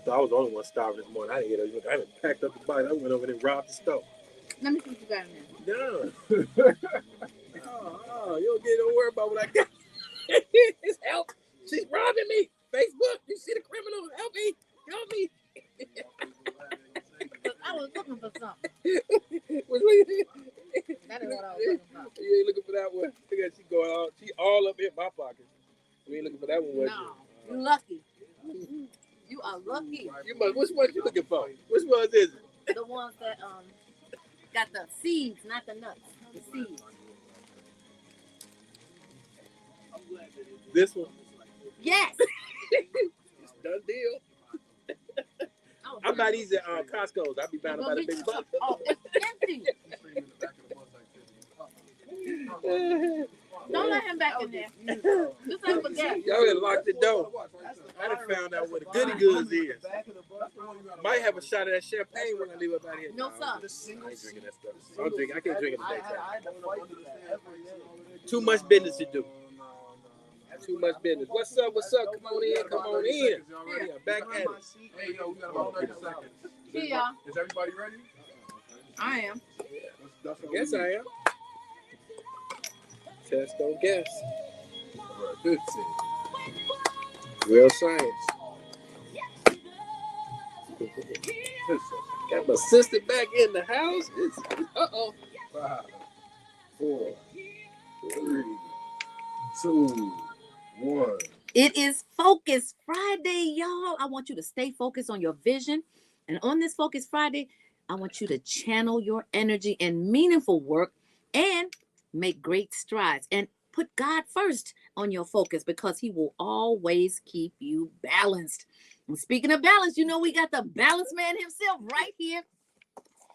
thought I was the only one starving this morning. I didn't get it. I didn't packed up the bite. I went over there and robbed the store. Let me see what you got in there. No. You don't worry about what I got. It's help. She's robbing me. Facebook, you see the criminal? Help me. Help me. I was looking for something. That is what I was looking for. You ain't looking for that one. Look at she going all. She all up in my pocket. You ain't looking for that one, was no, you lucky. You are lucky. You must. Which one you looking for? Which ones is it? The ones that got the seeds, not the nuts. The seeds. This one. Yes. It's done deal. I buy these at Costco's. I be buying about a big buck. Oh, it's empty. Don't let him back in there. Just ain't forget. Y'all gotta lock the door. I done found out what the goody goods is. Might have a shot of that champagne when I leave up out here. No, sir. I ain't drinking that stuff. I can't drink it today. Too much business to do. Too much business. What's up? What's up? Come on in. Come on in. Yeah, back at it. Hey, yo, we got about 30 seconds. See y'all. Is everybody ready? I am. Yes, I am. Test, don't guess. Real science. Got my sister back in the house. Uh-oh. 5, 4, 3, 2, 1. It is Focus Friday, y'all. I want you to stay focused on your vision. And on this Focus Friday, I want you to channel your energy in meaningful work and make great strides. And put God first on your focus because he will always keep you balanced. And speaking of balance, you know we got the balance man himself right here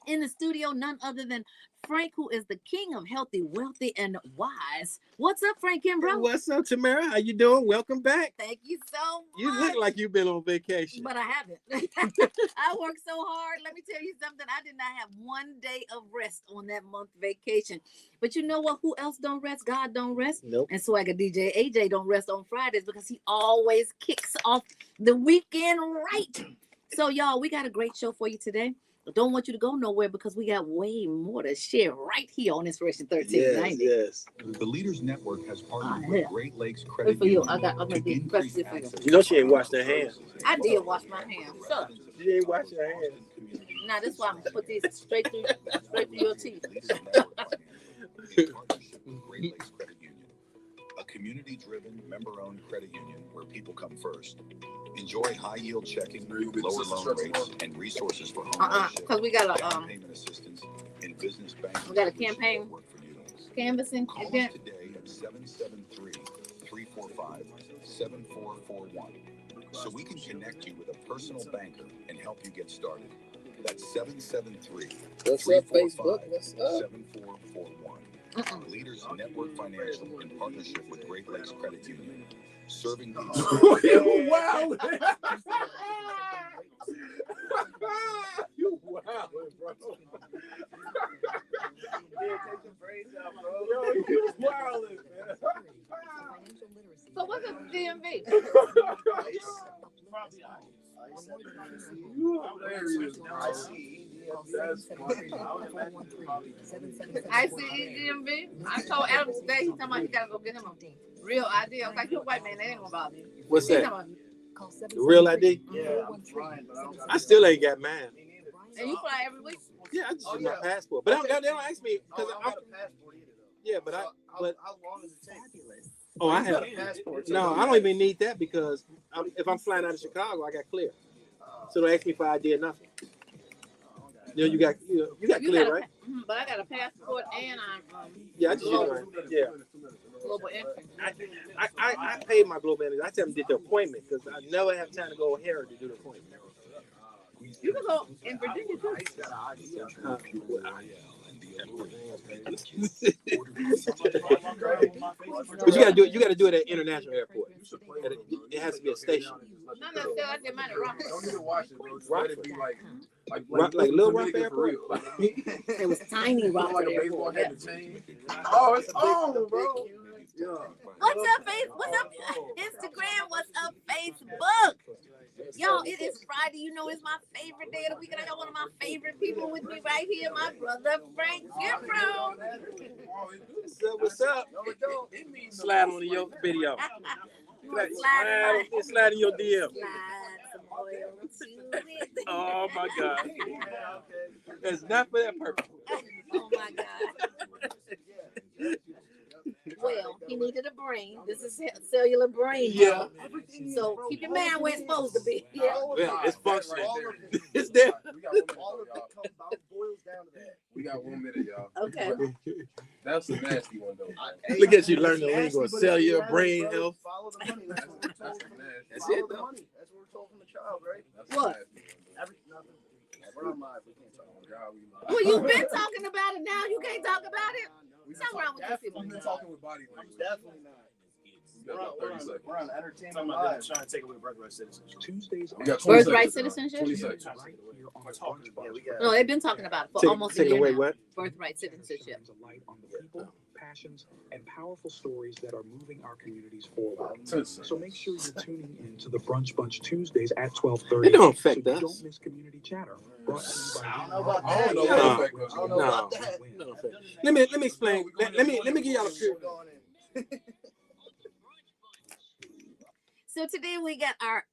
in the studio, none other than Frank, who is the king of healthy, wealthy, and wise. What's up, Frank Kimbrough? What's up, Tamara? How you doing? Welcome back. Thank you so much. You look like you've been on vacation. But I haven't. I worked so hard. Let me tell you something. I did not have one day of rest on that month vacation. But you know what? Who else don't rest? God don't rest. Nope. And Swagger DJ AJ don't rest on Fridays because he always kicks off the weekend right. So, y'all, we got a great show for you today. I don't want you to go nowhere because we got way more to share right here on Inspiration 1390. Yes. The Leaders Network has partnered with Great Lakes Good Credit for you. Union I'm gonna to do increase especially for you. access. You know she ain't washed her hands. I did wash my hands. So, She ain't washed her hands. now this is why I'm gonna put these straight through your teeth. Great Lakes Credit Union, a community-driven, member-owned credit union where people come first. Enjoy high-yield checking, lower loan rates, and resources for home ownership, because we got a down payment assistance, and business banking. we got a campaign work for you. canvassing Call us event. today at 773-345-7441 so we can connect you with a personal banker and help you get started. That's 773-345-7441. What's up, Facebook? What's up? 7441. Leaders Network Financial in partnership with Great Lakes Credit Union. Serving Wow. You wow, bro. Take the braids out, bro. Yo, you wildin', man. So what's up with DMV? You hilarious, bro. I see. That's funny. I see DMV. I told Adam today, he's talking about he gotta go get him a real ID. I was like, you're a white man, that ain't gonna bother you. What's He's that? talking about, The real ID? Yeah, I'm trying, but I still ain't got mine. and you fly every week? Yeah, I just use my passport. But they don't ask me because I don't got a passport either, though. yeah, but How long does it take? oh, I have. Passport. No, I don't even need that because if I'm flying out of Chicago, I got clear. So don't ask me for ID or nothing. You know, you got clear, right? But I got a passport and I'm Yeah, I just use mine. Yeah. global entry. I paid my global entry. I just haven't did the appointment because I never have time to go here to do the appointment. You can go in Virginia too. But you gotta do it at international airport. It has to be a station. Not necessarily. I did mine at Rockford. Don't need to watch it, bro. Let it be like Little Rock Airport. It was tiny Rockford like a Airport. baseball Yeah. head to chain. Oh, it's on, bro. Yeah. What's up, Facebook? What's up, Instagram? What's up, Facebook? Y'all, it is Friday. Friday, you know, it's my favorite day of the week, and I got one of my favorite people with me right here, my brother Frank Giffro. What's up? Slide on your video. Slide in your DM. Slide some oil to it. Oh my God. That's not for that purpose. Oh my God. Well, he needed a brain. This is cellular brain. Yeah. So keep your man where it's supposed to be. Yeah. Well, it's functioning. It's there. We got 1 minute, y'all. Okay. That's a nasty one, though. Look at you learning the lingo. Cellular brain health. Follow the money. That's what we're told. That's it, though. That's what we're told from the child, right? What? We're on live. We can't talk about it. Well, you've been talking about it now. You can't talk about it. Something wrong with this people. We've been talking with body language. Definitely not. We're on entertainment Talking live. trying to take away birthright citizenship. Tuesdays. We got 20 Birthright seconds, citizenship? 20 seconds. Right here on Brunch. No, they've been talking about it for almost a Take year away now. what? Birthright citizenship. Shines a light on the people, passions, and powerful stories that are moving our communities forward. So make sure you're tuning in to the Brunch Bunch Tuesdays at 12:30. It don't affect so us. you don't miss community chatter. Brought to you by I don't know about I don't know that. about No. that. I don't know about that. Let me explain. Let me give y'all a few. So today we got our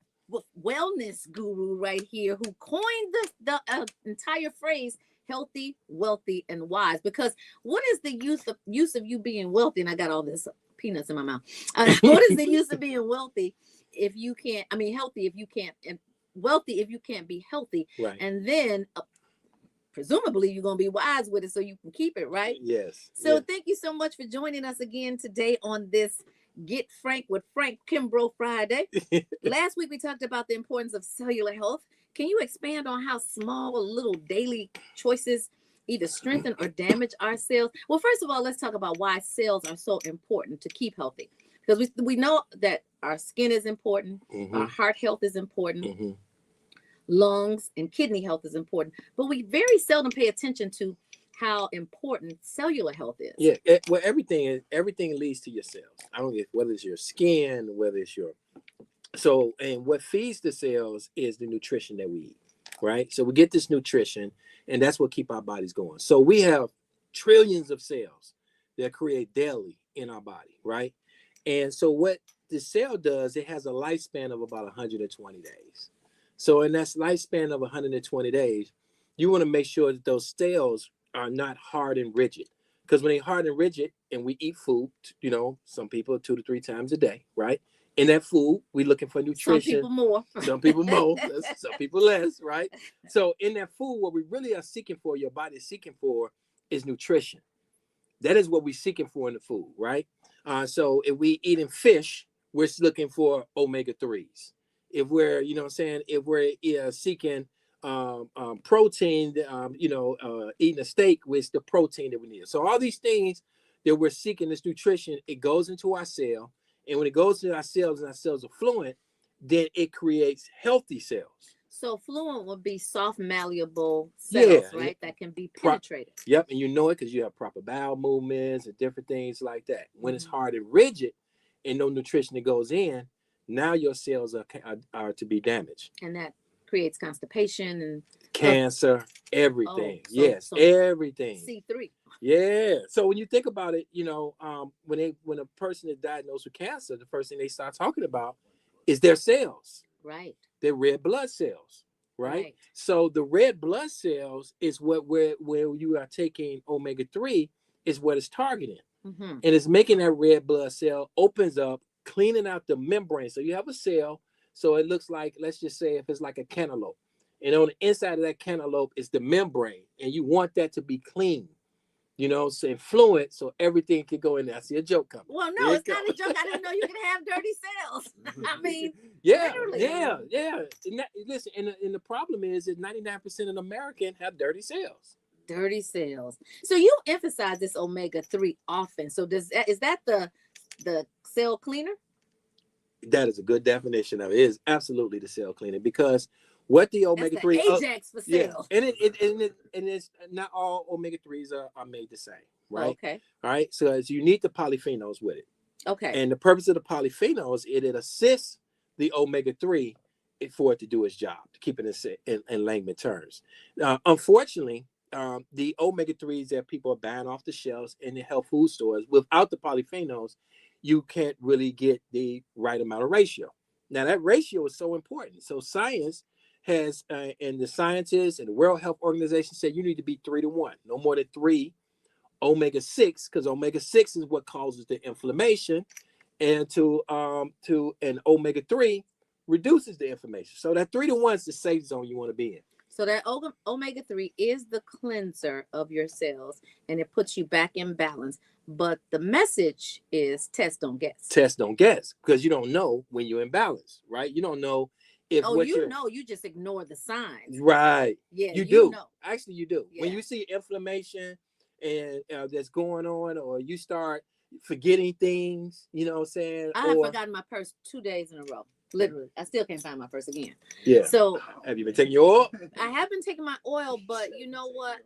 wellness guru right here who coined the entire phrase healthy, wealthy, and wise. Because what is the use of you being wealthy? And I got all this peanuts in my mouth. What is the use of being wealthy if you can't, healthy if you can't, and wealthy if you can't be healthy? Right. And then presumably you're going to be wise with it so you can keep it, right? Yes. So thank you so much for joining us again today on this Get Frank with Frank Kimbrough Friday. Last week we talked about the importance of cellular health. Can you expand on how small little daily choices either strengthen or damage our cells? Well, first of all, let's talk about why cells are so important to keep healthy. Because we know that our skin is important, our heart health is important, lungs and kidney health is important, but we very seldom pay attention to how important cellular health is. Yeah. Well, everything leads to your cells. I don't get whether it's your skin, whether it's your and what feeds the cells is the nutrition that we eat, right? So we get this nutrition, and that's what keep our bodies going. So we have trillions of cells that create daily in our body, right? And so what the cell does, it has a lifespan of about 120 days. So in that lifespan of 120 days, you want to make sure that those cells are not hard and rigid. Because when they're hard and rigid and we eat food, some people 2 to 3 times a day, right? In that food, we're looking for nutrition. Some people more. Some people more. Some people less, right? So in that food, what we really are seeking for, your body is seeking for, is nutrition. That is what we're seeking for in the food, right? So if we eating fish, we're looking for omega-3s. If we're, if we're seeking protein, eating a steak with the protein that we need. So all these things that we're seeking, this nutrition, it goes into our cell. And when it goes to our cells and our cells are fluent, then it creates healthy cells. So fluent would be soft, malleable cells, Yeah. right? That can be penetrated. Yep, and you know it because you have proper bowel movements and different things like that. When it's hard and rigid and no nutrition that goes in, now your cells are to be damaged. And that creates constipation and Cancer, everything. Oh, Yes, so everything. C3. Yeah. So when you think about it, when a person is diagnosed with cancer, the first thing they start talking about is their cells. Right. Their red blood cells, right? So the red blood cells is where you are taking omega-3 is what it's targeting. And it's making that red blood cell opens up, cleaning out the membrane. So you have a cell, so it looks like, let's just say if it's like a cantaloupe, and on the inside of that cantaloupe is the membrane, and you want that to be clean, so fluent, so everything can go in there. I see a joke coming. Well, no, it's not a joke. I didn't know you could have dirty cells. I mean, literally. Yeah. Listen, and the problem is that 99% of Americans have dirty cells. Dirty cells. So you emphasize this omega-3 often. So is that the cell cleaner? That is a good definition of it. It is absolutely the cell cleaner, because what the omega-3 That's the Ajax for cells. and it's not all omega-3s are made the same, right? Okay. All right. So you need the polyphenols with it. Okay. And the purpose of the polyphenols is it assists the omega-3 for it to do its job, to keep it in layman terms. Unfortunately, the omega-3s that people are buying off the shelves in the health food stores, without the polyphenols, you can't really get the right amount of ratio. Now, that ratio is so important. So science has, and the scientists and the World Health Organization said you need to be 3-to-1, no more than 3 omega-6, because omega-6 is what causes the inflammation, and and omega-3 reduces the inflammation. So that 3-to-1 is the safe zone you want to be in. So that omega-3 is the cleanser of your cells, and it puts you back in balance. But the message is test, don't guess. Test, don't guess, because you don't know when you're in balance, right? You don't know if you just ignore the signs. Right. Yeah, you do. Know. Actually, you do. Yeah. When you see inflammation and that's going on, or you start forgetting things, you know what I'm saying? I have forgotten my purse 2 days in a row. Literally, I still can't find my purse again. Yeah. So have you been taking your oil? I have been taking my oil, but you know what?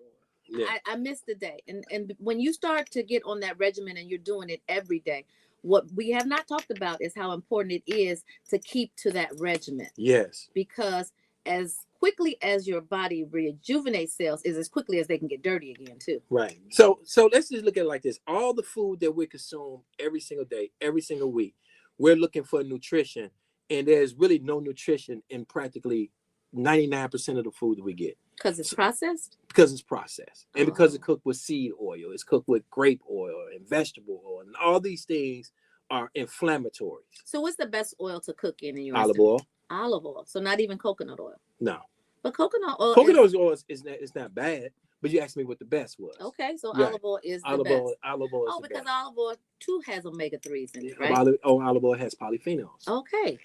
Yeah. I missed the day. And when you start to get on that regimen and you're doing it every day, what we have not talked about is how important it is to keep to that regimen. Yes. Because as quickly as your body rejuvenates cells is as quickly as they can get dirty again too. Right. So let's just look at it like this. All the food that we consume every single day, every single week, we're looking for nutrition, and there's really no nutrition in practically 99% of the food that we get. Because it's processed? Because it's processed. And because it's cooked with seed oil, it's cooked with grape oil and vegetable oil, and all these things are inflammatory. So what's the best oil to cook in your olive oil? Olive oil. So not even coconut oil? No. But coconut oil is not bad, but you asked me what the best was. Okay, so right. Olive oil is the best. Olive oil is the because best. olive oil too has omega-3s in it, right? Olive oil has polyphenols. Okay.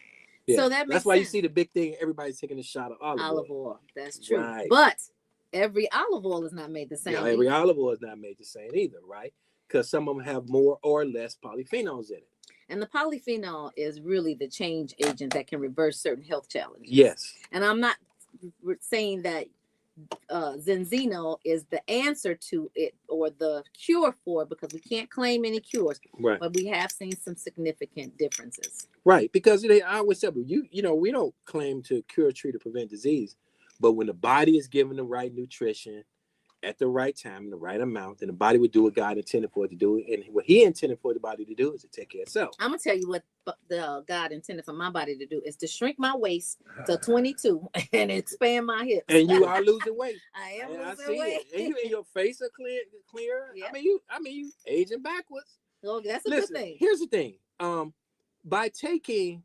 Yeah. So that's why sense. You see the big thing, everybody's taking a shot of olive oil. That's true. Right. But every olive oil is not made the same. Yeah, every olive oil is not made the same either, right? Because some of them have more or less polyphenols in it. And the polyphenol is really the change agent that can reverse certain health challenges. Yes. And I'm not saying that Zenzino is the answer to it or the cure for it, because we can't claim any cures. Right. But we have seen some significant differences. Right. Because I always say, we don't claim to cure, treat, or prevent disease. But when the body is given the right nutrition at the right time, in the right amount, then the body would do what God intended for it to do. And what he intended for the body to do is to take care of itself. I'm going to tell you what the God intended for my body to do is to shrink my waist to 22 and expand my hips. And you are losing weight. I am losing weight. And your face are clear. Yeah. I mean, you aging backwards. Oh, that's a good thing. Here's the thing. By taking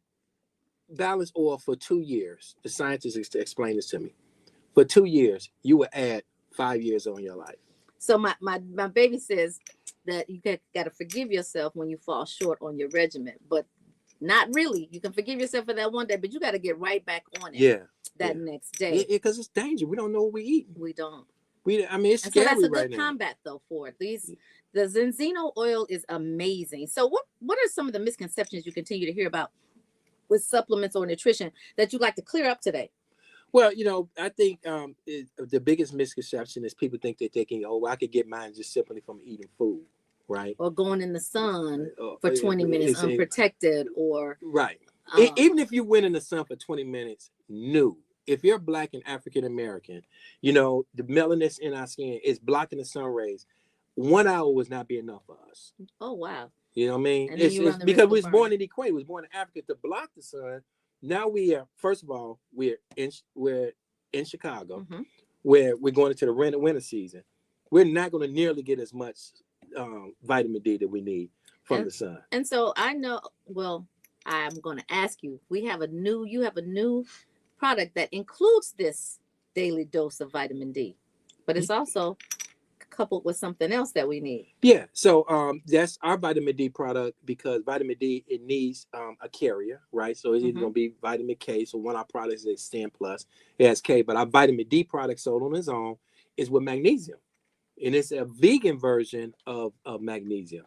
balanced oil for 2 years, the scientists explained this to me. For 2 years, you will add 5 years on your life. So my baby says that you got to forgive yourself when you fall short on your regimen, but not really. You can forgive yourself for that one day, but you got to get right back on it. Yeah. Next day. Because it's dangerous. We don't know what we eat. We don't. It's scary. So that's a right good now. combat though for it. The Zenzino oil is amazing. So what are some of the misconceptions you continue to hear about with supplements or nutrition that you'd like to clear up today? Well, I think the biggest misconception is people think that they can, I could get mine just simply from eating food, right? Or going in the sun for 20 minutes unprotected, or right. Even if you went in the sun for 20 minutes, if you're Black and African American, the melanin in our skin is blocking the sun rays. 1 hour was not be enough for us. Oh wow. You know what I mean? It's because we was born in the equator, we was born in Africa to block the sun. Now first of all, we're in Chicago, mm-hmm. where we're going into the winter season. We're not going to nearly get as much vitamin D that we need from the sun. And so I know, I'm going to ask you, you have a new product that includes this daily dose of vitamin D, but it's also coupled with something else that we need. Yeah, so that's our vitamin D product, because vitamin D, it needs a carrier, right? So it's either going to be vitamin K. So one of our products is Stand Plus, it has K, but our vitamin D product sold on its own is with magnesium, and it's a vegan version of magnesium,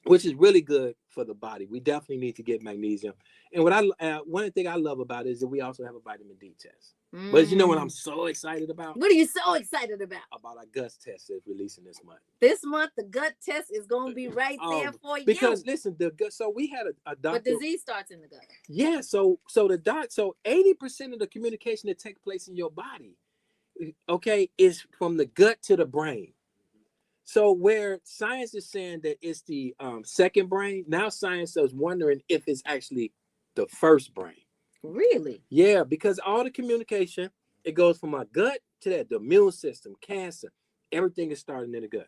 which is really good for the body. We definitely need to get magnesium. And what one thing I love about it is that we also have a vitamin D test. But you know what I'm so excited about? What are you so excited about? About our gut test that's releasing this month. This month, the gut test is going to be right there for you. Because listen, the gut. So we had a doctor. But disease starts in the gut. Yeah. So the doc. So 80% of the communication that takes place in your body, okay, is from the gut to the brain. So where science is saying that it's the second brain, now science is wondering if it's actually the first brain. Really? Yeah, because all the communication, it goes from our gut to the immune system, cancer, everything is starting in the gut.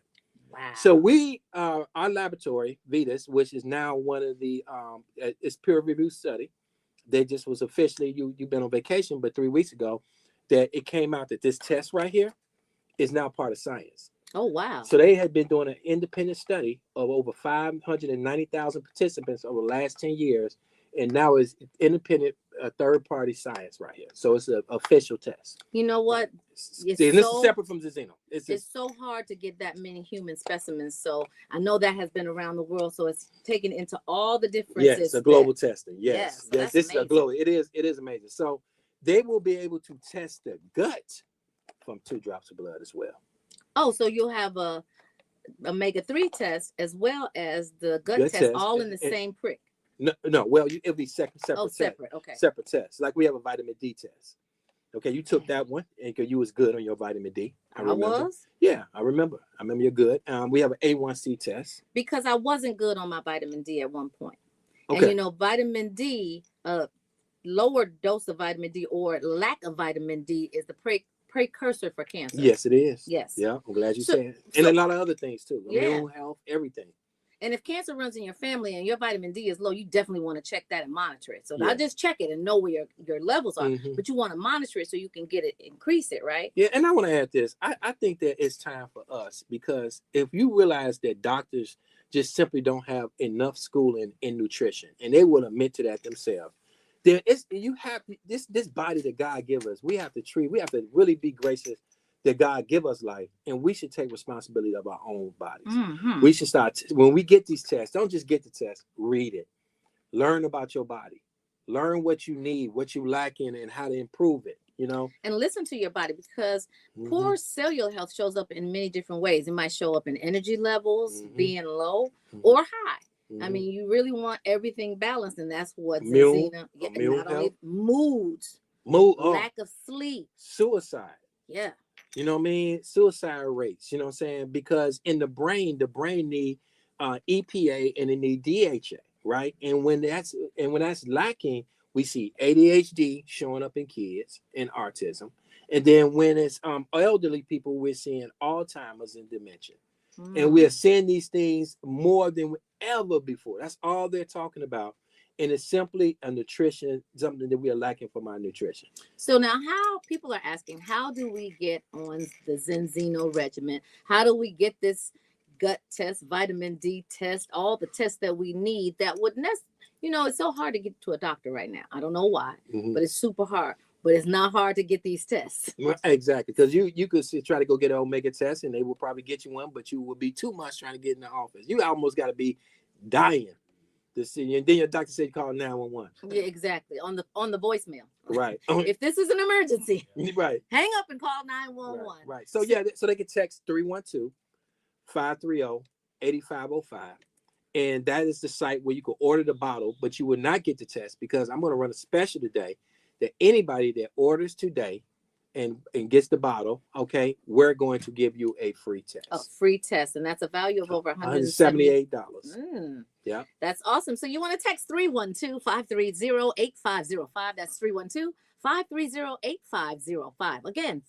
Wow. So we, our laboratory, Vetus, which is now one of the, it's peer-reviewed study. They just was officially, you've been on vacation, but 3 weeks ago, that it came out that this test right here is now part of science. Oh, wow. So they had been doing an independent study of over 590,000 participants over the last 10 years. And now it's independent third-party science right here. So it's an official test. You know what? This is separate from Zenzino. It's so hard to get that many human specimens. So I know that has been around the world. So it's taken into all the differences. Yes, a global testing. Yes, so yes. This is a global. It is amazing. So they will be able to test the gut from 2 drops of blood as well. Oh, so you'll have a omega-3 test as well as the gut test, all in the same prick. No. Well, it'll be separate. Oh, separate. Okay. Separate tests. Like we have a vitamin D test. Okay, you took that one, and you was good on your vitamin D. I was. Yeah, I remember. I remember you're good. We have an A1C test because I wasn't good on my vitamin D at one point. Okay. And vitamin D, lower dose of vitamin D or lack of vitamin D is the precursor for cancer. Yes, it is. Yes. Yeah, I'm glad you said it. And a lot of other things too. Immune health, everything. And if cancer runs in your family and your vitamin D is low, you definitely want to check that and monitor it. So not just check it and know where your levels are, but you want to monitor it so you can get it, increase it, right? Yeah, and I want to add this. I think that it's time for us, because if you realize that doctors just simply don't have enough schooling in nutrition, and they will admit to that themselves, then you have this body that God give us. We have to really be gracious that God give us life, and we should take responsibility of our own bodies. We should start, when we get these tests, don't just get the test, read it. Learn about your body. Learn what you need, what you lack in, and how to improve it, And listen to your body, because poor cellular health shows up in many different ways. It might show up in energy levels, being low or high. I mean, you really want everything balanced, and that's what Zenzino, not only moods, lack of sleep, suicide. Yeah. You know what I mean? Suicide rates, you know what I'm saying? Because in the brain need EPA and it need DHA, right? And when that's lacking, we see ADHD showing up in kids and autism. And then when it's elderly people, we're seeing Alzheimer's and dementia. And we are seeing these things more than ever before. That's all they're talking about. And it's simply a nutrition, something that we are lacking from our nutrition. So now people are asking, how do we get on the Zenzino regimen? How do we get this gut test, vitamin D test, all the tests that we need that would it's so hard to get to a doctor right now. I don't know why, but it's super hard. But it's not hard to get these tests. Exactly, because you could try to go get an omega test, and they will probably get you one, but you will be too much trying to get in the office. You almost got to be dying to see you, and then your doctor said call 911. Yeah, exactly. On the voicemail. Right. If this is an emergency, right, hang up and call 911. Right. So so they can text 312-530-8505. And that is the site where you can order the bottle, but you will not get the test, because I'm going to run a special today that anybody that orders today and gets the bottle, okay, we're going to give you a free test. A free test, and that's a value of over $178. Yeah. That's awesome. So you want to text 312-530-8505. That's 312-530-8505. Again,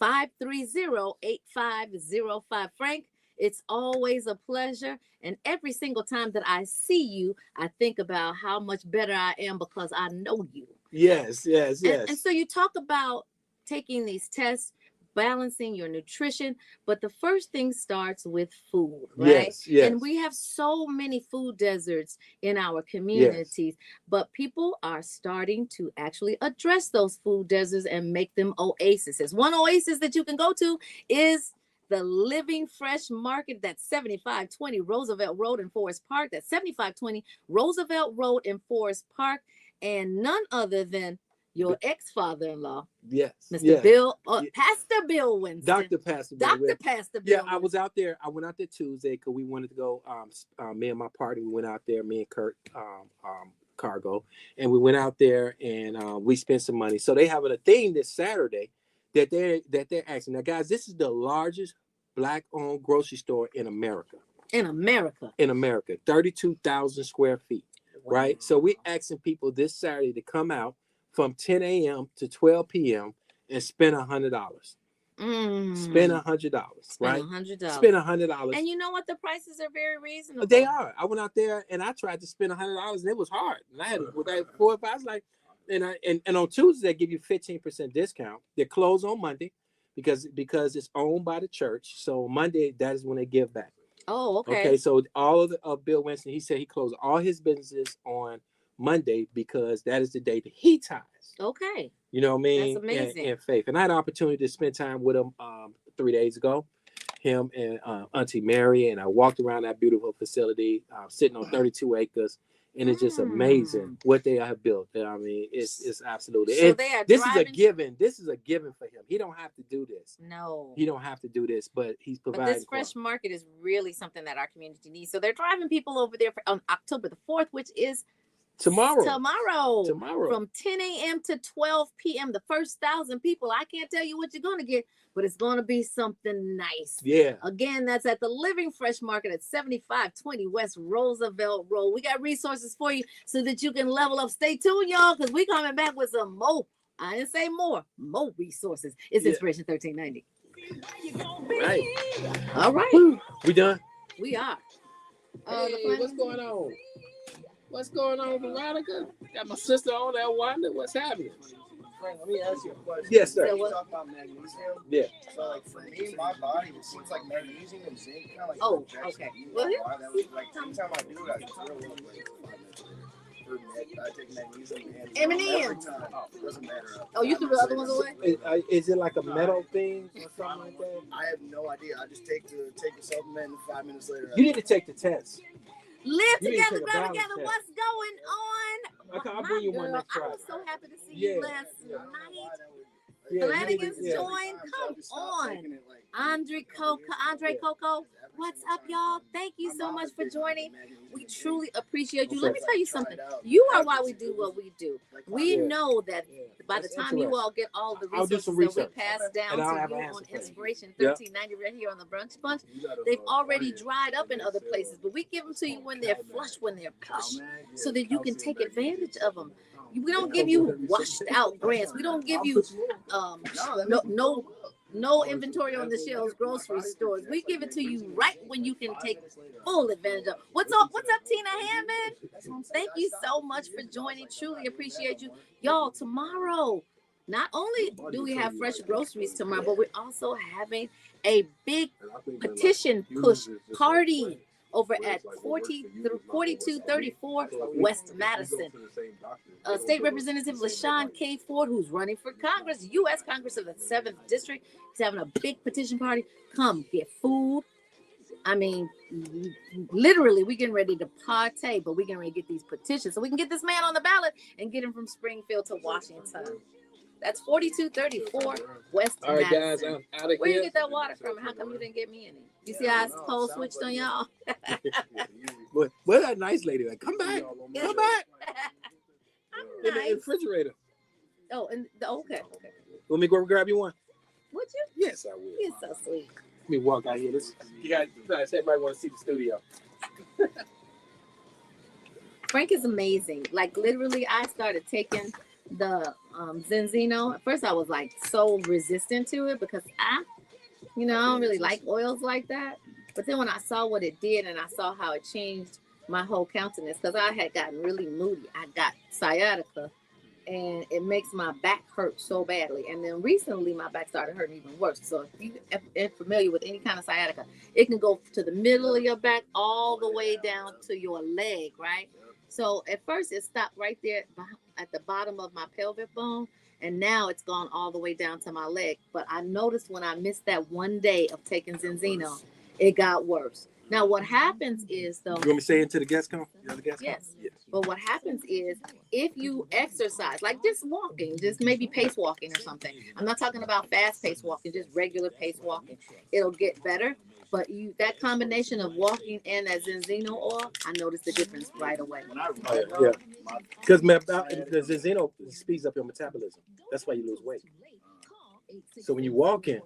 312-530-8505. Frank, it's always a pleasure. And every single time that I see you, I think about how much better I am because I know you. Yes. And so you talk about taking these tests, balancing your nutrition, but the first thing starts with food, right? Yes. And we have so many food deserts in our communities, but people are starting to actually address those food deserts and make them oases. One oasis that you can go to is the Living Fresh Market. That's 7520 Roosevelt Road in Forest Park. That's 7520 Roosevelt Road in Forest Park. And none other than your ex-father-in-law, Yes. Mr. Bill, Pastor Bill Winston. Dr. Pastor Bill. Dr. Pastor Bill. Yeah, I was out there. I went out there Tuesday because we wanted to go. Me and my partner, we went out there. Me and Kurt, Cargo, and we went out there and we spent some money. So they having a thing this Saturday that they're asking. Now, guys, this is the largest Black-owned grocery store in America. In America. 32,000 square feet. Wow. Right. So we asking people this Saturday to come out from 10 a.m. to 12 p.m. and spend $100. Spend $100, right? $100. Spend $100. And you know what? The prices are very reasonable. They are. I went out there and I tried to spend $100 and it was hard. And I had like 4 or 5. I was like, and on Tuesday they give you 15% discount. They're closed on Monday because it's owned by the church. So Monday, that is when they give back. Oh, okay. Okay. So all of Bill Winston, he said he closed all his businesses on Monday because that is the day that he tithes. Okay. You know what I mean? That's amazing. And faith. And I had an opportunity to spend time with him 3 days ago, him and Auntie Mary, and I walked around that beautiful facility, sitting on 32 acres, and it's just amazing what they have built. I mean, it's absolutely. So they are this is a given. This is a given for him. He don't have to do this. No. He don't have to do this, but he's providing. But this fresh market is really something that our community needs. So they're driving people over there on October the 4th, which is Tomorrow from 10 a.m. to 12 p.m. The first 1,000 people. I can't tell you what you're going to get, but it's going to be something nice. Yeah. Again, that's at the Living Fresh Market at 7520 West Roosevelt Road. We got resources for you so that you can level up. Stay tuned, y'all, because we coming back with some more. I didn't say more resources. It's Inspiration 1390. Right. All right. We done? We are. Hey, what's going on? What's going on, Veronica? Got my sister on there wondering what's happening. Frank, let me ask you a question. Yes, sir. You talk about magnesium. Yeah. So, like, for me, my body, it seems like magnesium and zinc kind of like. Oh, okay. Well, like, anytime I do that, it's real low, like 5 minutes later. I take magnesium and M&M's. every time. It doesn't matter. Oh, you threw the other ones away? Is it like a metal thing or something like that? I have no idea. I just take the supplement and 5 minutes later. You need to take the test. Live together, grow together. What's going on? Okay, I'll bring you one next Friday. I was so happy to see you last night. Flanagan's joined. Come on. Andre Coco. What's up, y'all? Thank you so much for joining. We truly appreciate you. Let me tell you something. You are why we do what we do. We know that by the time you all get all the resources that we pass down to you on Inspiration 1390 right here on the Brunch Bunch, they've already dried up in other places, but we give them to you when they're flush, when they're plush, so that you can take advantage of them. We don't give you washed out grants. We don't give you no inventory on the shelves, grocery stores. We give it to you right when you can take full advantage of. What's up, Tina Hammond? Thank you so much for joining. Truly appreciate you. Y'all, tomorrow, not only do we have fresh groceries tomorrow, but we're also having a big petition push party over at 4234 West Madison. State Representative LaShawn K. Ford, who's running for Congress, U.S. Congress of the 7th District, is having a big petition party. Come get food. I mean, literally, we're getting ready to partay, but we're getting ready to get these petitions so we can get this man on the ballot and get him from Springfield to Washington. That's 4234 West Madison. All right, guys, I'm out of here. Where you get that water from? How come you didn't get me any? You see how it's cold switched on y'all? Where's that nice lady? Like, come back. Come back. In the refrigerator. Oh, okay. Let me go grab you one. Would you? Yes, I will. You're so sweet. Let me walk out here. You guys, everybody want to see the studio. Frank is amazing. Like, literally, I started taking the Zenzino. At first I was like so resistant to it because I don't really like oils like that, but then when I saw what it did and I saw how it changed my whole countenance, because I had gotten really moody. I got sciatica and it makes my back hurt so badly, and then recently my back started hurting even worse. So if you are familiar with any kind of sciatica, it can go to the middle of your back all the way down to your leg, right? So at first it stopped right there at the bottom of my pelvic bone, and now it's gone all the way down to my leg. But I noticed when I missed that one day of taking Zenzino, it got worse. Now what happens is though, You want me to say into the guest count? yes. But what happens is if you exercise, like just walking, just maybe pace walking or something. I'm not talking about fast pace walking, just regular pace walking. It'll get better. But you that combination of walking and that Zenzino oil, I noticed the difference right away. Yeah. Because the Zenzino speeds up your metabolism. That's why you lose weight. So when you walking,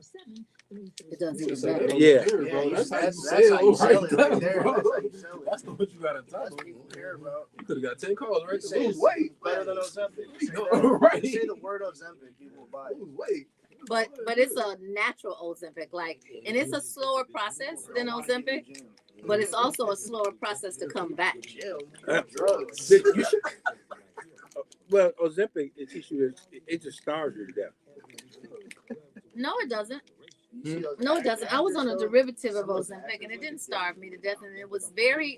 It does even better. yeah. Bro, That's how how you you sell it right there. bro. That's how you sell it. That's what you gotta tell That's them. people care, bro. You could have got 10 calls, right? Say Lose weight. better than Ozempic. Say Right. Say the word Ozempic, people will buy it. Lose weight. But it's a natural Ozempic, like, and it's a slower process than Ozempic, but it's also a slower process to come back. Drugs. You should, well, Ozempic, it teaches you, it just starves you to death. No, it doesn't. No, it doesn't. I was on a derivative of Ozempic, and it didn't starve me to death, and it was very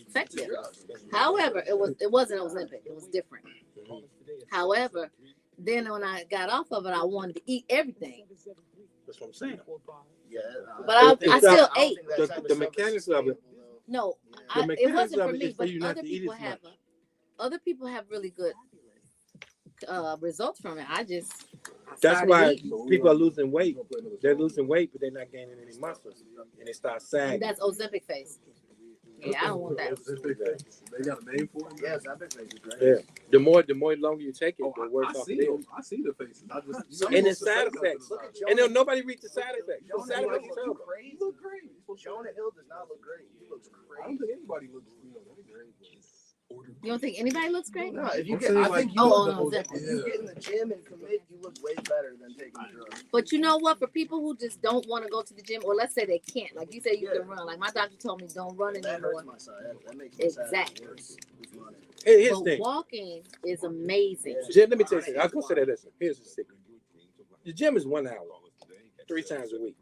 effective. However, it wasn't Ozempic. It was different. However, then when I got off of it, I wanted to eat everything. That's what I'm saying. Yeah, But I still ate. The mechanics of it. No, The it mechanics wasn't of for it me. is for But you not other to eat people as have much. other people have really good results from it. I That's started why eating. people are losing weight. They're losing weight, but they're not gaining any muscles, and they start And sagging. that's Ozempic face. Yeah, I don't want that. They got a name for it? Yeah, Ozempic face is great. Yeah. The more longer you take it, Oh, the worse I off see it is. them. I see the faces. I just And it's side effects. And then nobody reads the side effects. The Jonah side Hill effects are looks terrible. crazy. look great. Jonah Hill does not look great. He looks I don't crazy. think anybody looks, great. You don't think anybody looks great? No, if you I'm get, saying, I like, think you oh, look no, the- Ozempic. if you get in the gym and commit, you look way better than taking drugs. But you know what? For people who just don't want to go to the gym, or let's say they can't, like you say, you can run. Like my doctor told me, don't run That anymore. hurts my side. That makes my side Exactly. worse. Is running. Here's the But thing. walking is amazing. Jim, let me tell you something. I was gonna say that. Listen, here's the secret. The gym is 1 hour, 3 times a week.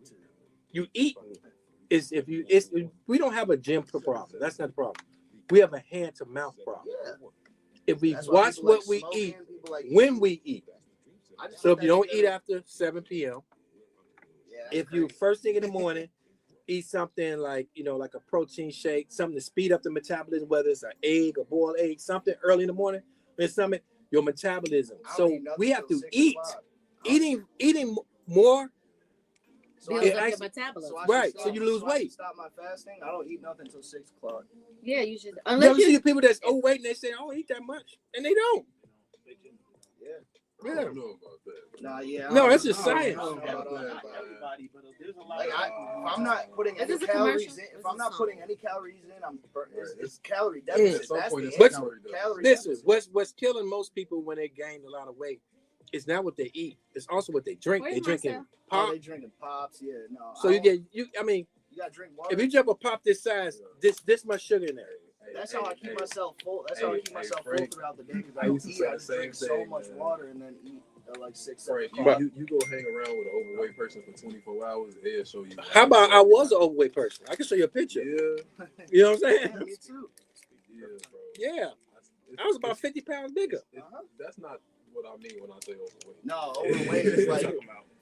You eat is we don't have a gym problem. That's not the problem. We have a hand to mouth problem. Yeah. If we That's why watch people what like we smoking, eat, people like when we eat. I just So put if you that don't eat together. after 7 p.m., Yeah, that's if you crazy. first thing in the morning eat something like like a protein shake, something to speed up the metabolism, whether it's an egg, a boiled egg, something early in the morning, or something, your metabolism. I don't So eat nothing we have till to 6 eat. o'clock. Eating more. So Builds Yeah, up I- your metabolism. I should Right, stop- so you lose I should weight. Stop my fasting. I don't eat nothing until 6 o'clock. Yeah, you should. You Unless ever see you, the people that's overweight and they say, "I don't eat that much," and they don't. Yeah. I don't know about that. Nah, yeah. No, I that's don't- just I don't science. know about all that. Everybody, but there's a lot Like if I'm not putting Is any this a calories commercial? in, Is if I'm this not a putting any calories in, I'm it's calorie Yeah. deficit. At some That's point, the it's answer. calorie deficit. Calorie Listen, deficit. what's killing most people when they gain a lot of weight is not what they eat. It's also what they drink. Where's They drinking Marcel? Oh, pop. they drinking pops. Yeah, no. So you get you. I mean, you gotta drink water. if you jump a pop this size, this much sugar in there. That's how I keep myself full. That's how I keep myself full Frank, throughout the day. Because I I don't used to eat. say I the just same drink so thing, much man. water and then eat at like 6, 7 Frank, o'clock. you go hang around with an overweight person for 24 hours, they'll show you. How about I was an overweight person? I can show you a picture. Yeah, You know what I'm Yeah, saying? me too. yeah, bro. Yeah, I was about 50 pounds bigger. That's not what I mean when I say overweight. No, overweight is like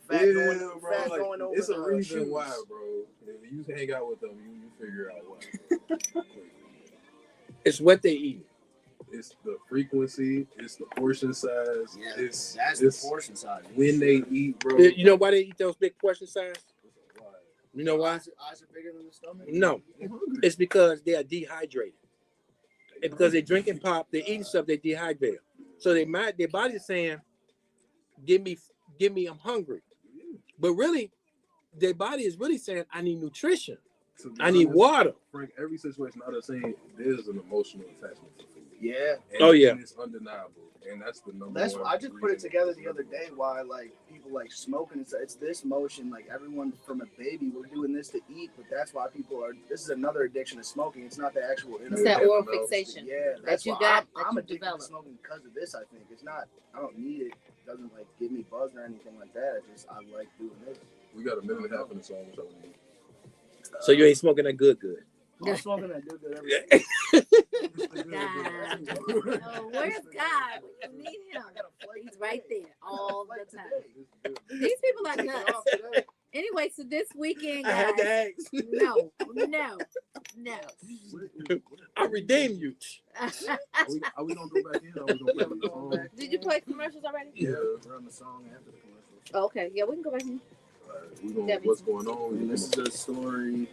fat Yeah, going, bro. fat Like, going over it's a the reason shoes. why, bro. If you hang out with them, you figure out why. It's what they eat. It's the frequency. It's the portion size. Yeah, it's that's it's the portion size. when they eat, bro. You know why they eat those big portion size? You know why? Eyes are bigger than the stomach. No, it's because they are dehydrated. And because they're drinking pop, they're eating stuff, they dehydrated. So their body's saying, "Give me, I'm hungry." But really, their body is really saying, "I need nutrition. To be I need honest, water." Frank, every situation I'm saying, there's an emotional attachment to food. Yeah. And, Oh, yeah. and it's undeniable, and that's the number That's one. I just put it reason together it's the other day. Why like people like smoking? It's this motion. Like everyone from a baby, we're doing this to eat, but that's why people are. This is another addiction to smoking. It's not the actual. It's that Yeah, oral no. fixation. Yeah, that's you why got, that I'm you addicted develop. to smoking because of this. I think it's not. I don't need it. It doesn't like give me buzz or anything like that. It's just I like doing this. We got a minute and a half in the song, which I want to do. So you ain't smoking that good. I'm smoking that do good every day. God. Oh, where's God? We need him. He's right there. all the time. These people are nuts. Anyway, so this weekend, I had to guys. ask. No. I redeemed you. Are we gonna go back in? Or are we gonna play the song? Did you play commercials already? Yeah. Run the song after the commercials. Okay, yeah, we can go back in. We gonna what's going on? And this is a story.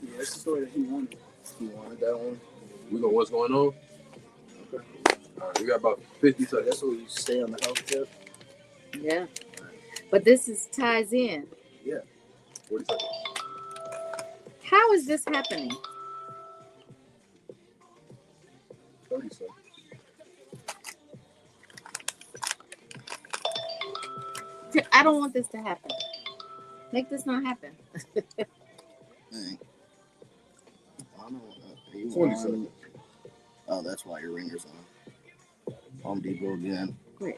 Yeah, it's a story that he wanted. He wanted that one. We gonna what's going on? Okay. All right, we got about 50 So seconds. that's what we stay on the health tip. Yeah. But this ties in. 40 seconds. How is this happening? 30 seconds. I don't want this to happen. Make this not happen. Dang. I don't know. You 20 on? seconds. Oh, that's why your ringer's on. Home Depot again. Wait.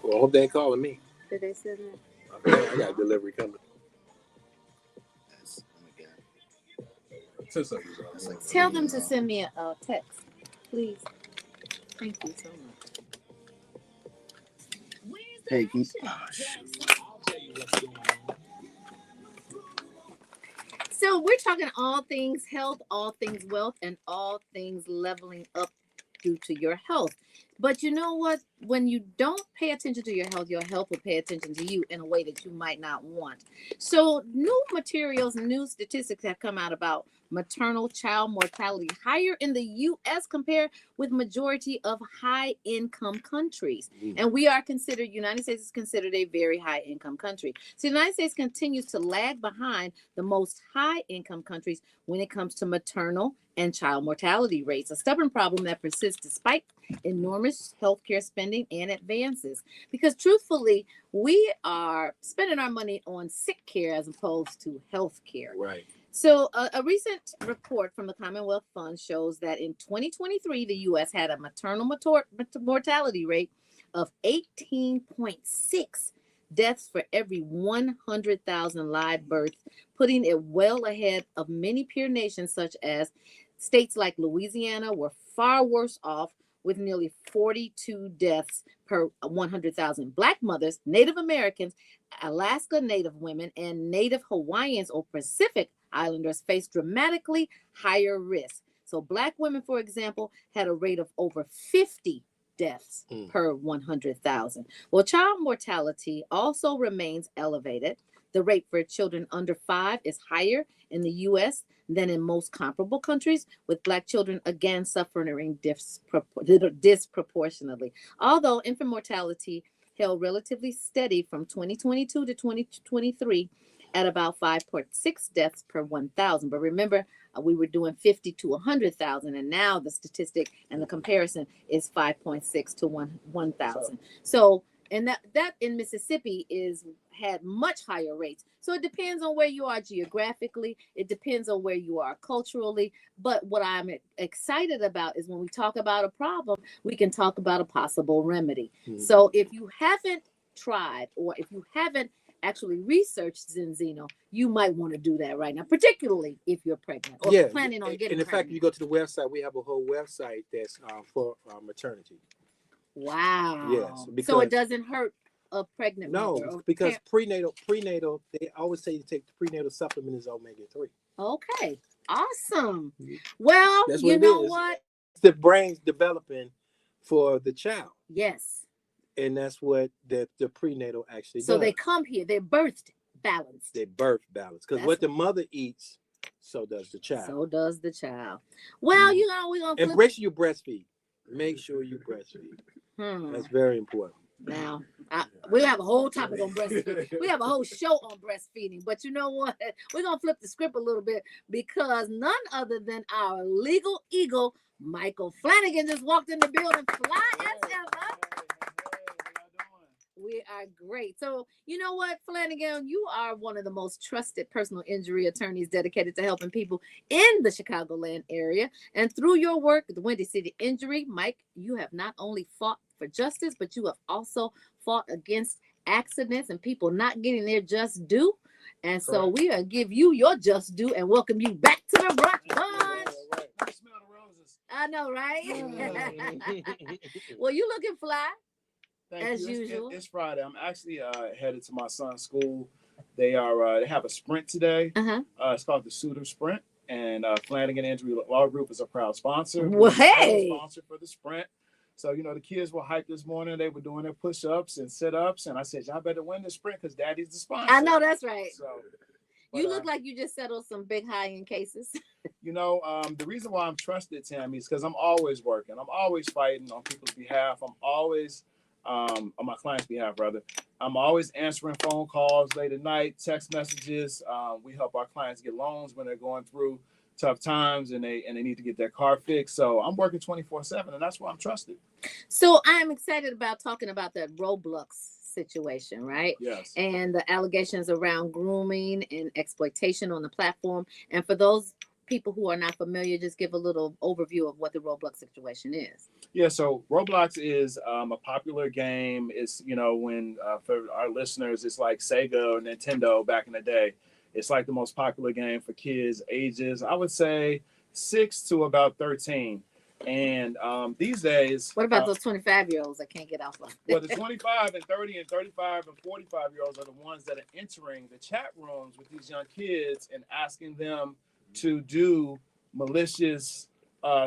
Well, I hope they ain't calling me. Did they say that? I got a delivery coming. That's again. 10 seconds. That's like Tell them to send me a text, please. Thank you so much. Hey, can you, So we're talking all things health, all things wealth, and all things leveling up due to your health. But you know what? When you don't pay attention to your health will pay attention to you in a way that you might not want. So new materials, new statistics have come out about maternal child mortality higher in the U.S. compared with majority of high-income countries. And we are considered, United States is considered a very high-income country. So the United States continues to lag behind the most high-income countries when it comes to maternal and child mortality rates, a stubborn problem that persists despite enormous healthcare spending and advances. Because truthfully, we are spending our money on sick care as opposed to health care. Right. So a recent report from the Commonwealth Fund shows that in 2023, the U.S. had a maternal mortality rate of 18.6 deaths for every 100,000 live births, putting it well ahead of many peer nations such as states like Louisiana were far worse off with nearly 42 deaths per 100,000. Black mothers, Native Americans, Alaska Native women, and Native Hawaiians or Pacific Islanders face dramatically higher risk. So Black women, for example, had a rate of over 50 deaths per 100,000. Well, child mortality also remains elevated. The rate for children under 5 is higher in the U.S. than in most comparable countries, with Black children again suffering disproportionately. Although infant mortality held relatively steady from 2022 to 2023 at about 5.6 deaths per 1,000. But remember, we were doing 50 to 100,000, and now the statistic and the comparison is 5.6 to 1,000. So, and that in Mississippi had much higher rates. So it depends on where you are geographically. It depends on where you are culturally. But what I'm excited about is when we talk about a problem, we can talk about a possible remedy. So if you haven't tried, or if you haven't actually researched Zenzino, you might want to do that right now, particularly if you're pregnant or planning on getting and in pregnant. fact, if you go to the website, we have a whole website that's for maternity. Wow. Yes, because so it doesn't hurt a pregnant mother. No, because prenatal, they always say you take the prenatal supplement is omega-3. Okay, awesome. Well, That's you what know it is. what? The brain's developing for the child, Yes. and that's what the prenatal actually So does. they come here, they're birthed balanced. They birth balance, because what the mother eats, so does the child. So does the child. Well, you know, we're gonna And make sure you breastfeed. Make sure you breastfeed. That's very important. Now, we have a whole topic on breastfeeding. We have a whole show on breastfeeding. But you know what? We're going to flip the script a little bit, because none other than our legal eagle, Michael Flanagan, just walked in the building. Fly as ever. We are great. So, you know what, Flanagan, you are one of the most trusted personal injury attorneys dedicated to helping people in the Chicagoland area. And through your work with the Windy City Injury, Mike, you have not only fought for justice, but you have also fought against accidents and people not getting their just due. And so we are give you your just due and welcome you back to the Brunch. I smell the roses. I know, right? Well, you looking fly. Thank as you. usual. It's Friday. I'm actually headed to my son's school. They have a sprint today. Uh-huh. It's called the Suitor Sprint, and Flanagan Injury Law Group is a proud sponsor. Well, We're the title hey. sponsor for the sprint. So, the kids were hyped this morning. They were doing their push-ups and sit-ups, and I said, y'all better win the sprint because Daddy's the sponsor. I know that's right. So, you look like you just settled some big high-end cases. The reason why I'm trusted, Tammy, is because I'm always working. I'm always fighting on people's behalf. I'm always, on my client's behalf, rather. I'm always answering phone calls late at night, text messages. We help our clients get loans when they're going through tough times and they need to get their car fixed. So I'm working 24/7, and that's why I'm trusted. So I'm excited about talking about that Roblox situation, right? Yes. And the allegations around grooming and exploitation on the platform. And for those people who are not familiar, just give a little overview of what the Roblox situation is. Yeah, so Roblox is a popular game. It's, when for our listeners, it's like Sega or Nintendo back in the day. It's like the most popular game for kids ages, I would say 6 to about 13. And these days, what about those 25-year-olds that can't get off of? Well, the 25 and 30 and 35 and 45-year-olds are the ones that are entering the chat rooms with these young kids and asking them to do malicious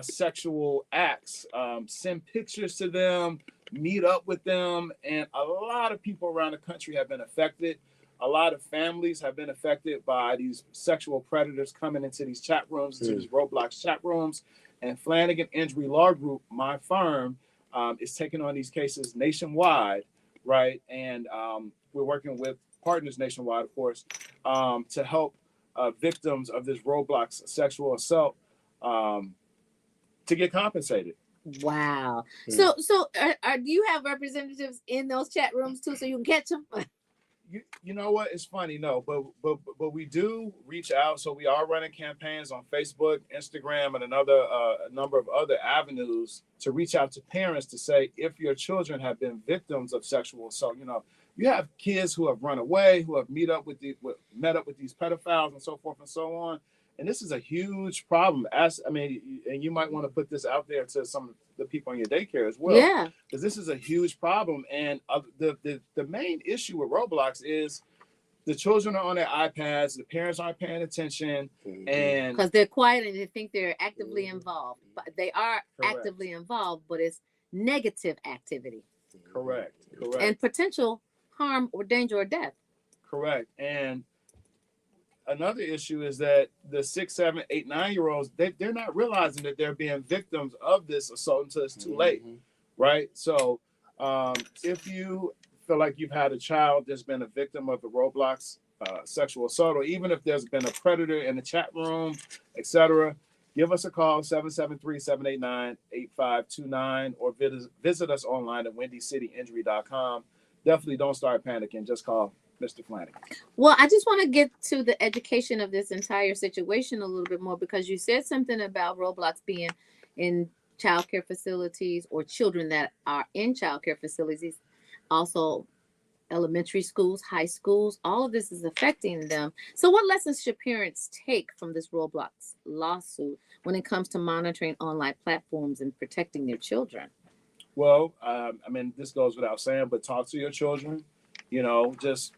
sexual acts, send pictures to them, meet up with them. And a lot of people around the country have been affected. A lot of families have been affected by these sexual predators coming into these chat rooms, into these Roblox chat rooms. And Flanagan Injury Law Group, my firm, is taking on these cases nationwide, right? And we're working with partners nationwide, of course, to help victims of this Roblox sexual assault to get compensated. Wow. So do you have representatives in those chat rooms too, so you can catch them? You know what? It's funny, no, but we do reach out. So we are running campaigns on Facebook, Instagram, and a number of other avenues to reach out to parents to say, if your children have been victims of sexual assault, you have kids who have run away, who have met up with these pedophiles and so forth and so on. And this is a huge problem. And you might want to put this out there to some of the people in your daycare as well. Yeah. Because this is a huge problem. And the main issue with Roblox is the children are on their iPads, the parents aren't paying attention. And because they're quiet and they think they're actively involved. But they are Correct. actively involved, but it's negative activity. Correct. And potential harm or danger or death. Correct. And another issue is that the 6, 7, 8, 9-year-olds, they're not realizing that they're being victims of this assault until it's too late, right? So if you feel like you've had a child that's been a victim of the Roblox sexual assault, or even if there's been a predator in the chat room, etc., give us a call, 773-789-8529, or visit us online at wendycityinjury.com. Definitely don't start panicking. Just call Mr. Flanagan. Well, I just want to get to the education of this entire situation a little bit more, because you said something about Roblox being in childcare facilities or children that are in childcare facilities, also elementary schools, high schools. All of this is affecting them. So what lessons should parents take from this Roblox lawsuit when it comes to monitoring online platforms and protecting their children? Well, this goes without saying, but talk to your children. It's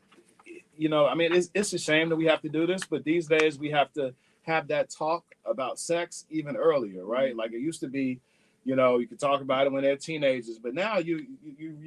a shame that we have to do this, but these days we have to have that talk about sex even earlier, right? Like it used to be, you could talk about it when they're teenagers, but now you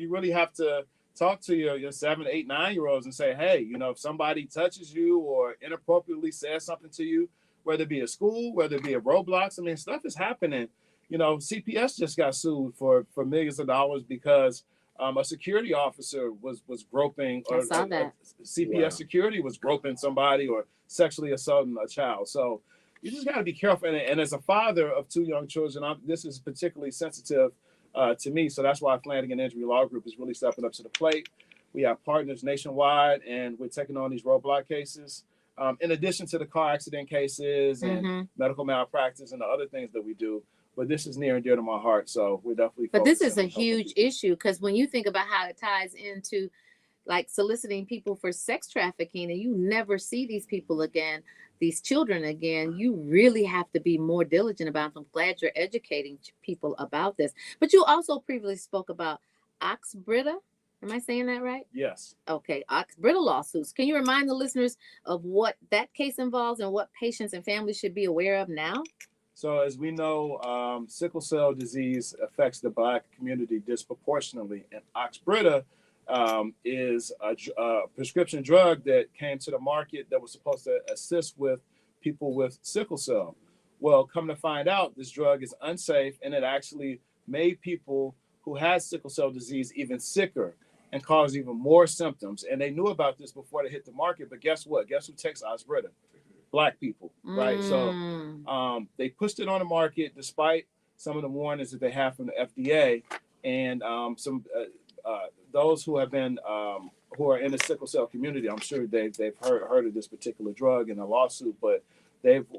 really have to talk to your 7, 8, 9-year-olds and say, hey, if somebody touches you or inappropriately says something to you, whether it be a school, whether it be a Roblox, stuff is happening. CPS just got sued for millions of dollars because a security officer was groping, or CPS security was groping somebody or sexually assaulting a child. So you just got to be careful. And as a father of 2 young children, this is particularly sensitive to me. So that's why Flanagan Injury Law Group is really stepping up to the plate. We have partners nationwide, and we're taking on these Roblox cases. In addition to the car accident cases and medical malpractice and the other things that we do. But this is near and dear to my heart, so we're definitely. But this is a huge issue, because when you think about how it ties into, like, soliciting people for sex trafficking, and you never see these people again, these children again, you really have to be more diligent about them. I'm glad you're educating people about this. But you also previously spoke about Oxbridda. Am I saying that right? Yes. Okay, Ox-Brita lawsuits. Can you remind the listeners of what that case involves and what patients and families should be aware of now? So as we know, sickle cell disease affects the Black community disproportionately, and Ox-Brita is a prescription drug that came to the market that was supposed to assist with people with sickle cell. Well, come to find out, this drug is unsafe, and it actually made people who had sickle cell disease even sicker and caused even more symptoms. And they knew about this before they hit the market, but guess what? Guess who takes Ox-Brita? Black people, right? So they pushed it on the market despite some of the warnings that they have from the FDA, and those who have been who are in the sickle cell community, I'm sure they've heard of this particular drug in a lawsuit, but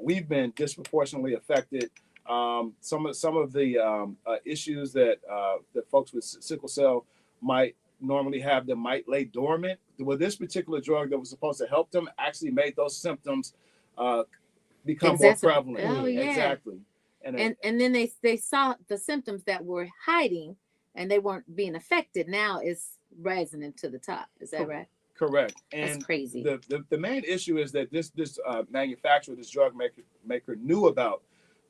we've been disproportionately affected. Some of the issues that folks with sickle cell might normally have that might lay dormant. Well, this particular drug that was supposed to help them actually made those symptoms become more prevalent. Oh, yeah. Exactly. And then they saw the symptoms that were hiding and they weren't being affected. Now it's rising to the top. Is that right? Correct. And that's crazy. The main issue is that this manufacturer, this drug maker knew about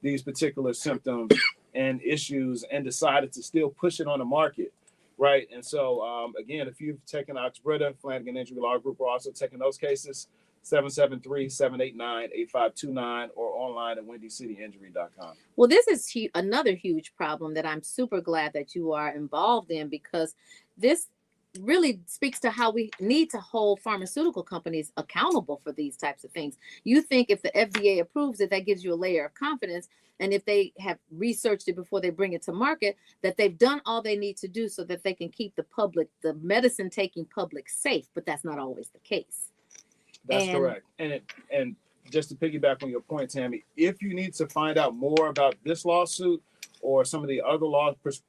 these particular symptoms and issues and decided to still push it on the market. Right. And so, again, if you've taken Ox-Brita, Flanagan Injury Law Group are also taking those cases, 773-789-8529 or online at windycityinjury.com. Well, this is another huge problem that I'm super glad that you are involved in, because this really speaks to how we need to hold pharmaceutical companies accountable for these types of things. You think if the FDA approves it, that gives you a layer of confidence. And if they have researched it before they bring it to market, that they've done all they need to do so that they can keep the medicine taking public safe. But that's not always the case. That's correct. And just to piggyback on your point, Tammy, if you need to find out more about this lawsuit or some of the other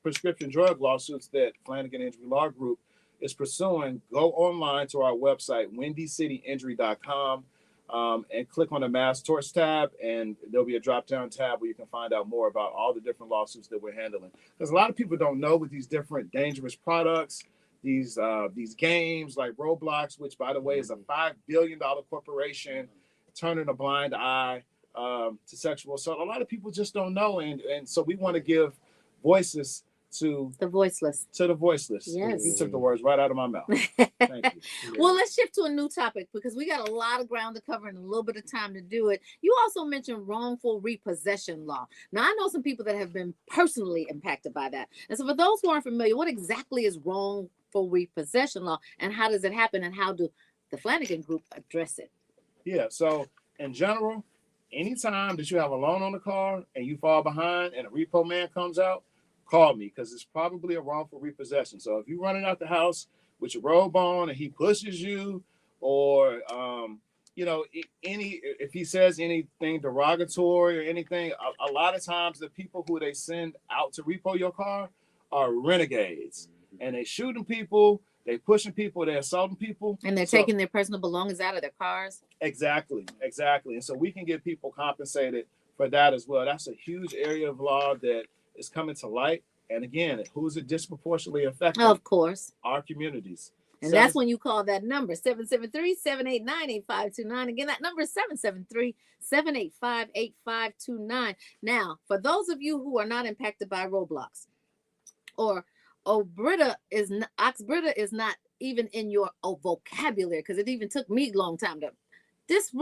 prescription drug lawsuits that Flanagan Injury Law Group is pursuing, go online to our website, windycityinjury.com, and click on the Mass Torts tab, and there'll be a drop-down tab where you can find out more about all the different lawsuits that we're handling. Because a lot of people don't know with these different dangerous products, these games like Roblox, which, by the way, is a $5 billion corporation, turning a blind eye to sexual assault. A lot of people just don't know, and so we want to give voices to the voiceless. Yes. You took the words right out of my mouth. Thank you. Well, let's shift to a new topic because we got a lot of ground to cover and a little bit of time to do it. You also mentioned wrongful repossession law. Now, I know some people that have been personally impacted by that. And so for those who aren't familiar, what exactly is wrongful repossession law and how does it happen and how do the Flanagan Group address it? Yeah, so in general, anytime that you have a loan on the car and you fall behind and a repo man comes out, call me because it's probably a wrongful repossession. So if you're running out the house with your robe on and he pushes you, or if he says anything derogatory or anything, a lot of times the people who they send out to repo your car are renegades, and they shooting people, they pushing people, they assaulting people, and they're taking their personal belongings out of their cars. Exactly, and so we can get people compensated for that as well. That's a huge area of law that is coming to light. And again, who's it disproportionately affecting? Of course. Our communities. And that's when you call that number, 773-789-8529. Again, that number is 773-785-8529. Now, for those of you who are not impacted by Roblox, or Ox-Brita is not even in your vocabulary, because it even took me a long time to. This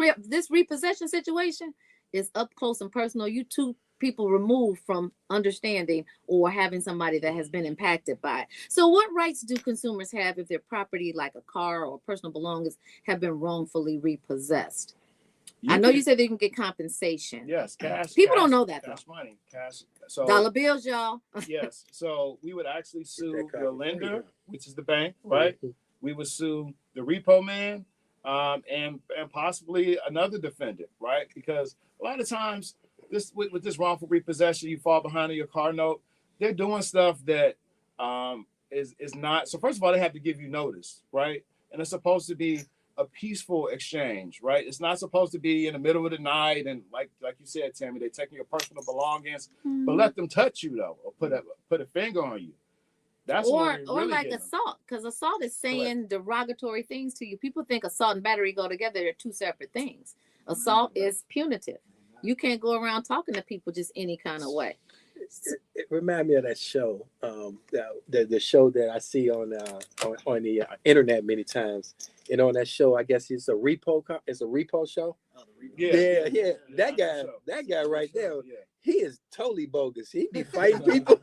repossession situation is up close and personal. You two people removed from understanding or having somebody that has been impacted by it. So what rights do consumers have if their property, like a car or personal belongings, have been wrongfully repossessed? I know you said they can get compensation. Yes, cash. People don't know that, though. Cash money, cash. So dollar bills, y'all. Yes. So we would actually sue the lender, which is the bank, right? We would sue the repo man, and possibly another defendant, right? Because a lot of times, with this wrongful repossession, you fall behind on your car note. They're doing stuff that is not. So first of all, they have to give you notice, right? And it's supposed to be a peaceful exchange, right? It's not supposed to be in the middle of the night and like you said, Tammy, they're taking your personal belongings, but let them touch you though, or put a finger on you. That's or when we really like get 'em. assault, because assault is saying derogatory things to you. People think assault and battery go together. They're two separate things. Assault is punitive. You can't go around talking to people just any kind of way. It remind me of that show, the show that I see on the internet many times. And on that show, I guess it's a repo show. Yeah. That guy right there, he is totally bogus. He be fighting people.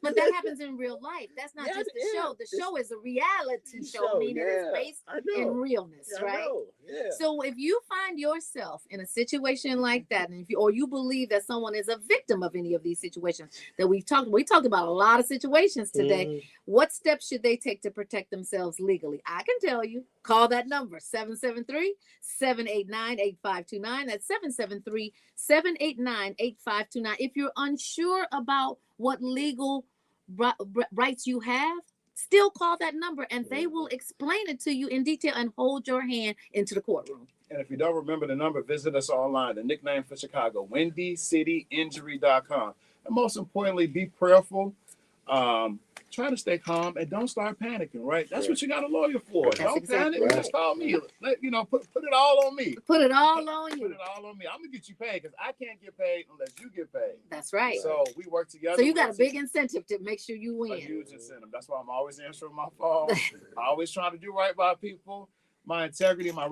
But that happens in real life. That's not just the show. The show is a reality show, meaning it's based in realness, right? Yeah. So if you find yourself in a situation like that, and or you believe that someone is a victim of any of these situations that we talked about a lot of situations today, what steps should they take to protect themselves legally? I can tell you. Call that number, 773-789-8529. That's 773-789-8529. If you're unsure about what legal rights you have, still call that number and they will explain it to you in detail and hold your hand into the courtroom. And if you don't remember the number, visit us online. The nickname for Chicago, WindyCityInjury.com. And most importantly, be prayerful. Try to stay calm and don't start panicking, right? That's what you got a lawyer for. That's Don't exactly panic. right. Just call me. Put it all on me. Put it all on you. Put it all on me. I'm going to get you paid because I can't get paid unless you get paid. That's right. So we work together. So you got a big incentive to make sure you win. A huge incentive. That's why I'm always answering my phone. I always try to do right by people. My integrity, my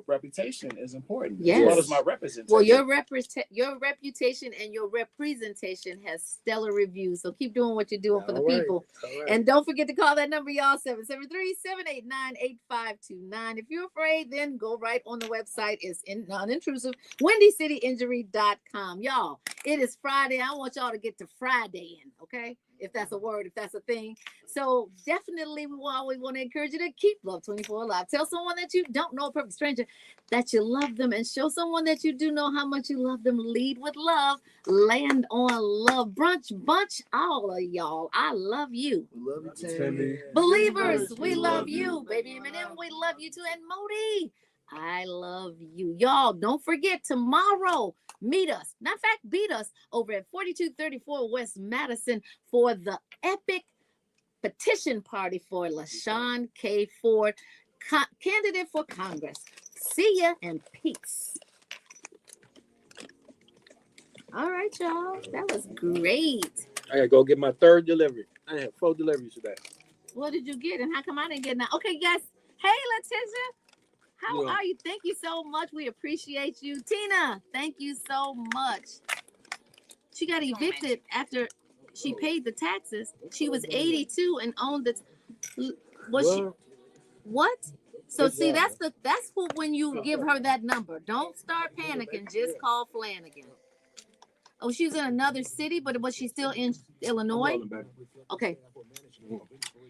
reputation is important, as well as my representation. Well, your reputation and your representation has stellar reviews. So keep doing what you're doing for the people. And don't forget to call that number, y'all, 773-789-8529. If you're afraid, then go right on the website. It's non-intrusive, WindyCityInjury.com. Y'all, it is Friday. I want y'all to get to Friday in, okay? If that's a word, if that's a thing. So definitely we always want to encourage you to keep Love 24 alive. Tell someone that you don't know, a perfect stranger, that you love them, and show someone that you do know how much you love them. Lead with love. Land on love. Brunch bunch, all of y'all. I love you. We love you, Tammy. Believers, we love you. Baby Eminem, we love you too. And Modi, I love you. Y'all, don't forget tomorrow. Meet us, not in fact, beat us over at 4234 West Madison for the epic petition party for LaShawn K. Ford, candidate for Congress. See ya and peace. All right, y'all. That was great. I gotta go get my third delivery. I had 4 deliveries today. What did you get? And how come I didn't get none? Okay, guys. Hey, Letitia. How are you? Thank you so much. We appreciate you. Tina, thank you so much. She got evicted after she paid the taxes. She was 82 and owned the. What? So see, that's what when you give her that number. Don't start panicking. Just call Flanagan. Oh, she was in another city, but was she still in Illinois? Okay.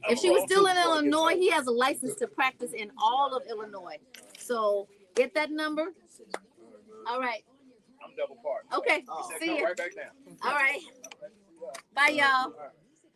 If she was still in Illinois, he has a license to practice in all of Illinois. So get that number. All right. I'm double parked. Okay. See you. Right back down. All right. Bye, y'all.